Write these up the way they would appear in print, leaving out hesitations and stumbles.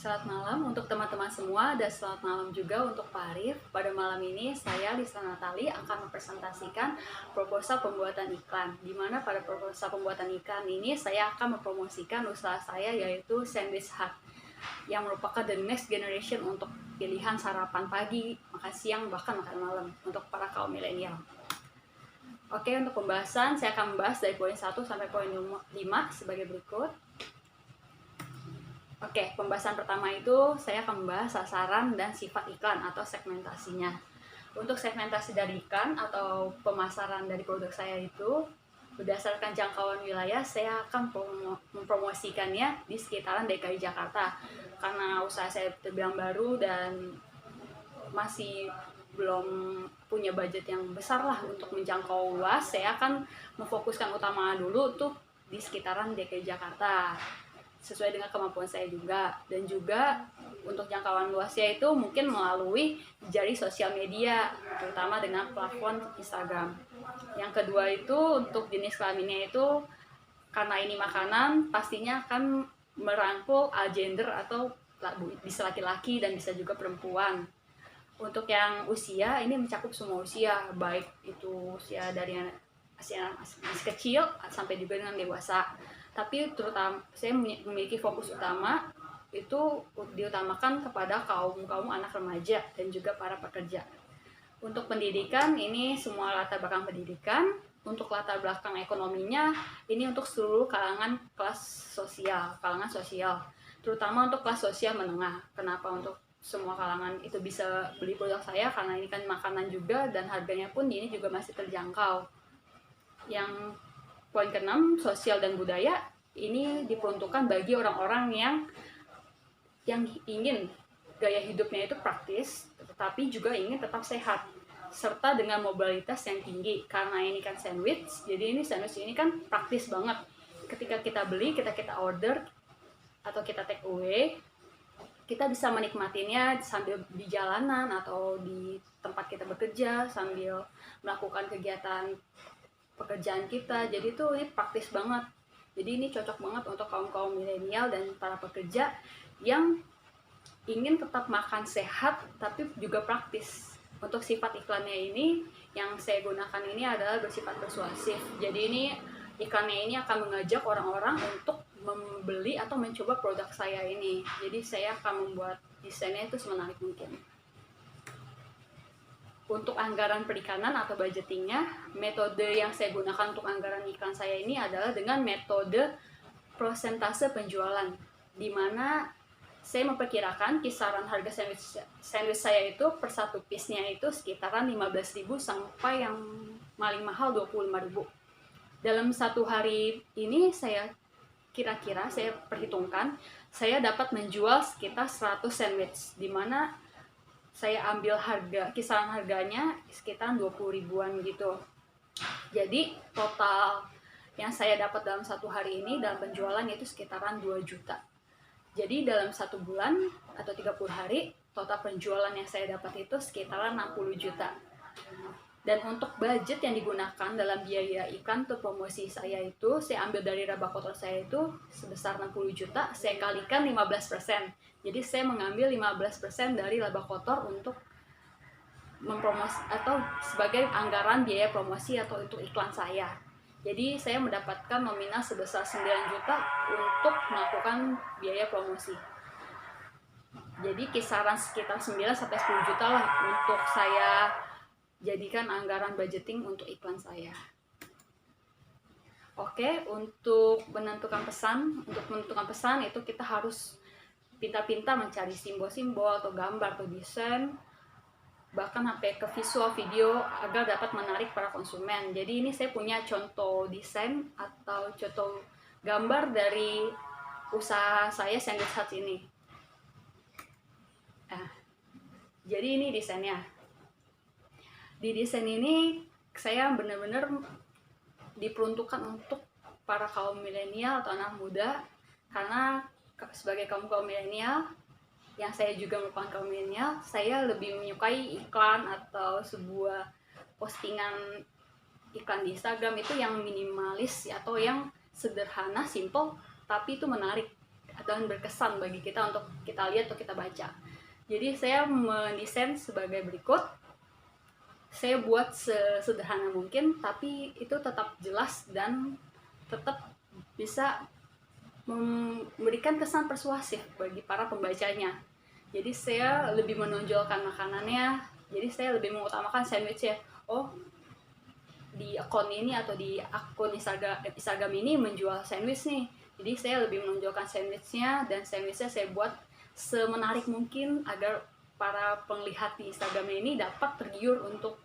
Selamat malam untuk teman-teman semua dan selamat malam juga untuk Pak Arif. Pada malam ini saya Lisa Natali akan mempresentasikan proposal pembuatan iklan. Di mana pada proposal pembuatan iklan ini saya akan mempromosikan usaha saya yaitu Sandwich Hut yang merupakan the next generation untuk pilihan sarapan pagi, makan siang, bahkan makan malam untuk para kaum milenial. Oke, untuk pembahasan saya akan membahas dari poin 1 sampai poin 5 sebagai berikut. Oke, pembahasan pertama itu saya akan membahas sasaran dan sifat iklan atau segmentasinya. Untuk segmentasi dari iklan atau pemasaran dari produk saya itu berdasarkan jangkauan wilayah, saya akan mempromosikannya di sekitaran DKI Jakarta. Karena usaha saya terbilang baru dan masih belum punya budget yang besar lah untuk menjangkau luas, saya akan memfokuskan utama dulu tuh di sekitaran DKI Jakarta sesuai dengan kemampuan saya juga. Dan juga untuk jangkauan luasnya itu mungkin melalui jejaring sosial media, terutama dengan platform Instagram. Yang kedua itu untuk jenis kelaminnya itu, karena ini makanan pastinya akan merangkul all gender atau bisa laki-laki dan bisa juga perempuan. Untuk yang usia ini mencakup semua usia, baik itu usia dari masih kecil sampai juga dengan dewasa. Tapi terutama saya memiliki fokus utama itu diutamakan kepada kaum anak remaja dan juga para pekerja. Untuk pendidikan ini semua latar belakang pendidikan. Untuk latar belakang ekonominya ini untuk seluruh kalangan kalangan sosial, terutama untuk kelas sosial menengah. Kenapa untuk semua kalangan itu bisa beli produk saya? Karena ini kan makanan juga dan harganya pun ini juga masih terjangkau. Yang poin ke-6, sosial dan budaya, ini diperuntukkan bagi orang-orang yang ingin gaya hidupnya itu praktis, tetapi juga ingin tetap sehat, serta dengan mobilitas yang tinggi. Karena ini kan sandwich, jadi sandwich ini kan praktis banget. Ketika kita beli, kita order, atau kita take away, kita bisa menikmatinya sambil di jalanan atau di tempat kita bekerja, sambil melakukan kegiatan pekerjaan kita. Jadi itu ini praktis banget. Jadi ini cocok banget untuk kaum milenial dan para pekerja yang ingin tetap makan sehat tapi juga praktis. Untuk sifat iklannya ini yang saya gunakan ini adalah bersifat persuasif. Jadi ini iklannya ini akan mengajak orang-orang untuk membeli atau mencoba produk saya ini. Jadi saya akan membuat desainnya itu semenarik mungkin. Untuk anggaran perikanan atau budgetingnya, metode yang saya gunakan untuk anggaran iklan saya ini adalah dengan metode prosentase penjualan, di mana saya memperkirakan kisaran harga sandwich saya itu per satu piece-nya itu sekitaran 15.000 sampai yang paling mahal 25.000. Dalam satu hari ini saya kira-kira saya perhitungkan saya dapat menjual sekitar 100 sandwich, di mana saya ambil kisaran harganya sekitar 20 ribuan gitu. Jadi total yang saya dapat dalam satu hari ini dalam penjualan itu sekitaran 2 juta. Jadi dalam satu bulan atau 30 hari total penjualan yang saya dapat itu sekitaran 60 juta. Dan untuk budget yang digunakan dalam biaya iklan untuk promosi saya itu, saya ambil dari laba kotor saya itu sebesar 60 juta, saya kalikan 15%. Jadi saya mengambil 15% dari laba kotor untuk mempromosi atau sebagai anggaran biaya promosi atau untuk iklan saya. Jadi saya mendapatkan nominal sebesar 9 juta untuk melakukan biaya promosi. Jadi kisaran sekitar 9 sampai 10 juta lah untuk saya jadikan anggaran budgeting untuk iklan saya. Oke, untuk menentukan pesan itu kita harus pintar-pintar mencari simbol-simbol atau gambar atau desain, bahkan sampai ke visual video agar dapat menarik para konsumen. Jadi ini saya punya contoh desain atau contoh gambar dari usaha saya Sandwich Hut ini. Jadi ini desainnya. Di desain ini saya benar-benar diperuntukkan untuk para kaum milenial atau anak muda, karena sebagai kaum milenial yang saya juga merupakan kaum milenial, saya lebih menyukai iklan atau sebuah postingan iklan di Instagram itu yang minimalis atau yang sederhana, simple, tapi itu menarik. dan berkesan bagi kita untuk kita lihat atau kita baca. Jadi saya mendesain sebagai berikut. Saya buat sesederhana mungkin, tapi itu tetap jelas dan tetap bisa memberikan kesan persuasif bagi para pembacanya. Jadi saya lebih menonjolkan makanannya, jadi saya lebih mengutamakan sandwich ya. Oh, di akun ini atau di akun Instagram ini menjual sandwich nih. Jadi saya lebih menonjolkan sandwichnya, dan sandwichnya saya buat semenarik mungkin agar para penglihat di Instagram ini dapat tergiur untuk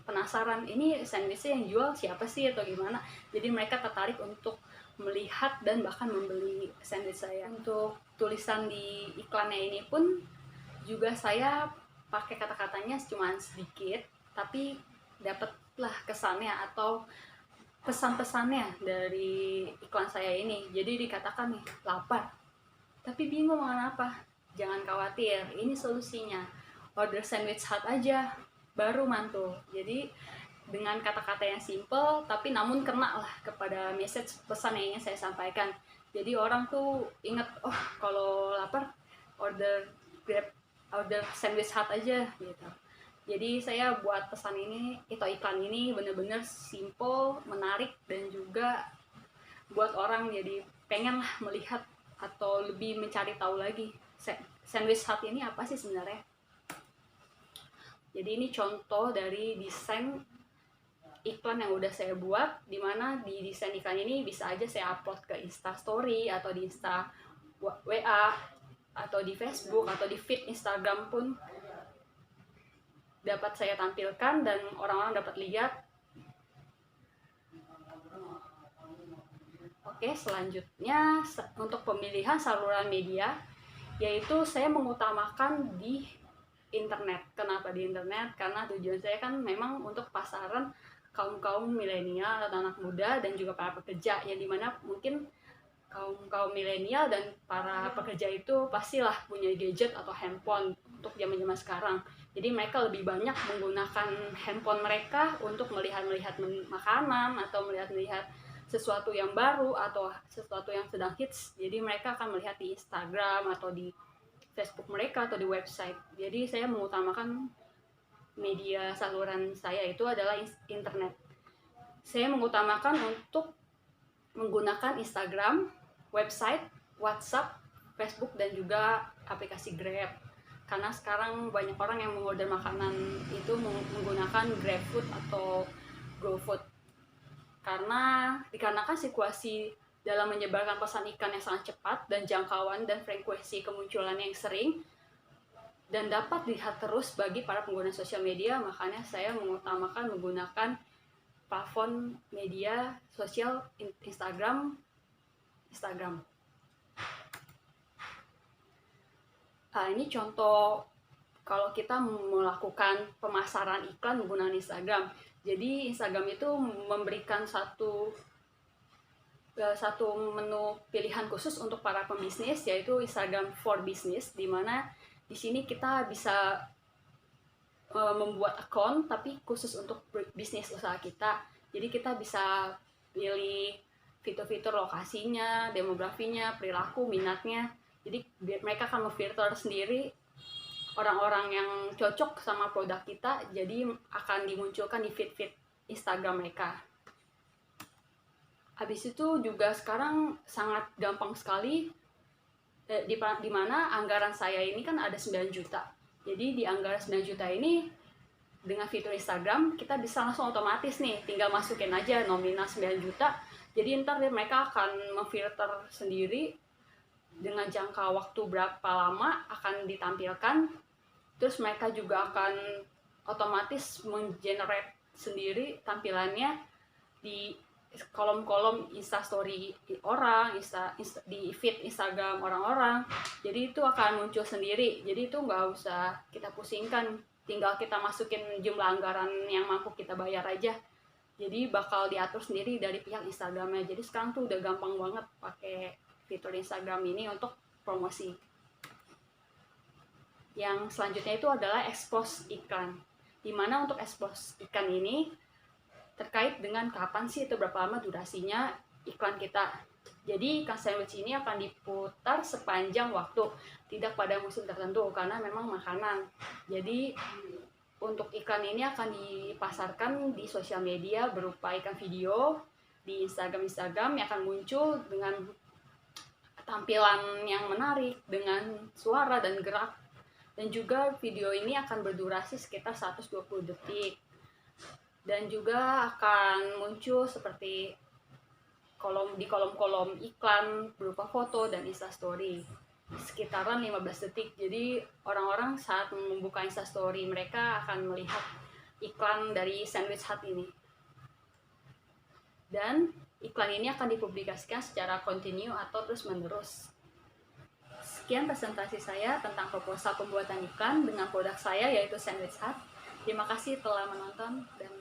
penasaran, ini sandwichnya yang jual siapa sih atau gimana. Jadi mereka tertarik untuk melihat dan bahkan membeli sandwich saya. Untuk tulisan di iklannya ini pun juga saya pakai kata-katanya cuma sedikit, tapi dapatlah kesannya atau pesan-pesannya dari iklan saya ini. Jadi dikatakan nih, lapar tapi bingung makan apa, jangan khawatir, ini solusinya, order sandwich hut aja baru mantul. Jadi dengan kata-kata yang simple tapi namun kena lah kepada message pesan yang ingin saya sampaikan. Jadi orang tuh ingat, oh kalau lapar order Grab, order sandwich hut aja gitu. Jadi saya buat pesan ini atau iklan ini bener-bener simple, menarik, dan juga buat orang jadi pengen lah melihat atau lebih mencari tahu lagi sandwich hut ini apa sih sebenarnya. Jadi ini contoh dari desain iklan yang udah saya buat, dimana di desain iklan ini bisa aja saya upload ke Instastory atau di Insta WA atau di Facebook atau di feed Instagram pun dapat saya tampilkan dan orang-orang dapat lihat. Oke, selanjutnya untuk pemilihan saluran media, yaitu saya mengutamakan di internet. Kenapa di internet? Karena tujuan saya kan memang untuk pasaran kaum milenial atau anak muda dan juga para pekerja, yang dimana mungkin kaum milenial dan para pekerja itu pastilah punya gadget atau handphone untuk zaman sekarang. Jadi mereka lebih banyak menggunakan handphone mereka untuk melihat makanan atau melihat sesuatu yang baru atau sesuatu yang sedang hits. Jadi mereka akan melihat di Instagram atau di Facebook mereka atau di website. Jadi saya mengutamakan media saluran saya itu adalah internet. Saya mengutamakan untuk menggunakan Instagram, website, WhatsApp, Facebook, dan juga aplikasi Grab. Karena sekarang banyak orang yang mengorder makanan itu menggunakan GrabFood atau GoFood. Dikarenakan situasi dalam menyebarkan pesan ikan yang sangat cepat dan jangkauan dan frekuensi kemunculannya yang sering dan dapat dilihat terus bagi para pengguna sosial media, makanya saya mengutamakan menggunakan platform media sosial Instagram. Ini contoh kalau kita melakukan pemasaran iklan menggunakan Instagram. Jadi Instagram itu memberikan satu menu pilihan khusus untuk para pembisnis, yaitu Instagram for Business, di mana di sini kita bisa membuat akun tapi khusus untuk bisnis usaha kita. Jadi kita bisa pilih fitur-fitur lokasinya, demografinya, perilaku, minatnya. Jadi mereka akan memfilter sendiri orang-orang yang cocok sama produk kita, jadi akan dimunculkan di feed Instagram mereka. Habis itu juga sekarang sangat gampang sekali, di mana anggaran saya ini kan ada 9 juta. Jadi di anggaran 9 juta ini dengan fitur Instagram kita bisa langsung otomatis nih, tinggal masukin aja nominal 9 juta. Jadi ntar mereka akan memfilter sendiri dengan jangka waktu berapa lama akan ditampilkan. Terus mereka juga akan otomatis menggenerate sendiri tampilannya di kolom-kolom Instastory orang, di feed Instagram orang-orang. Jadi itu akan muncul sendiri. Jadi itu nggak usah kita pusingkan, tinggal kita masukin jumlah anggaran yang mampu kita bayar aja. Jadi bakal diatur sendiri dari pihak Instagramnya. Jadi sekarang tuh udah gampang banget pakai fitur Instagram ini untuk promosi. Yang selanjutnya itu adalah expose iklan. Dimana untuk expose iklan ini terkait dengan kapan sih atau berapa lama durasinya iklan kita. Jadi ikan sandwich ini akan diputar sepanjang waktu, tidak pada musim tertentu karena memang makanan. Jadi untuk iklan ini akan dipasarkan di sosial media berupa iklan video di Instagram yang akan muncul dengan tampilan yang menarik, dengan suara dan gerak. Dan juga video ini akan berdurasi sekitar 120 detik. Dan juga akan muncul seperti kolom-kolom iklan berupa foto dan instastory sekitaran 15 detik. Jadi orang-orang saat membuka instastory mereka akan melihat iklan dari Sandwich Hut ini. Dan iklan ini akan dipublikasikan secara kontinu atau terus-menerus. Sekian presentasi saya tentang proposal pembuatan iklan dengan produk saya yaitu Sandwich Hut. Terima kasih telah menonton dan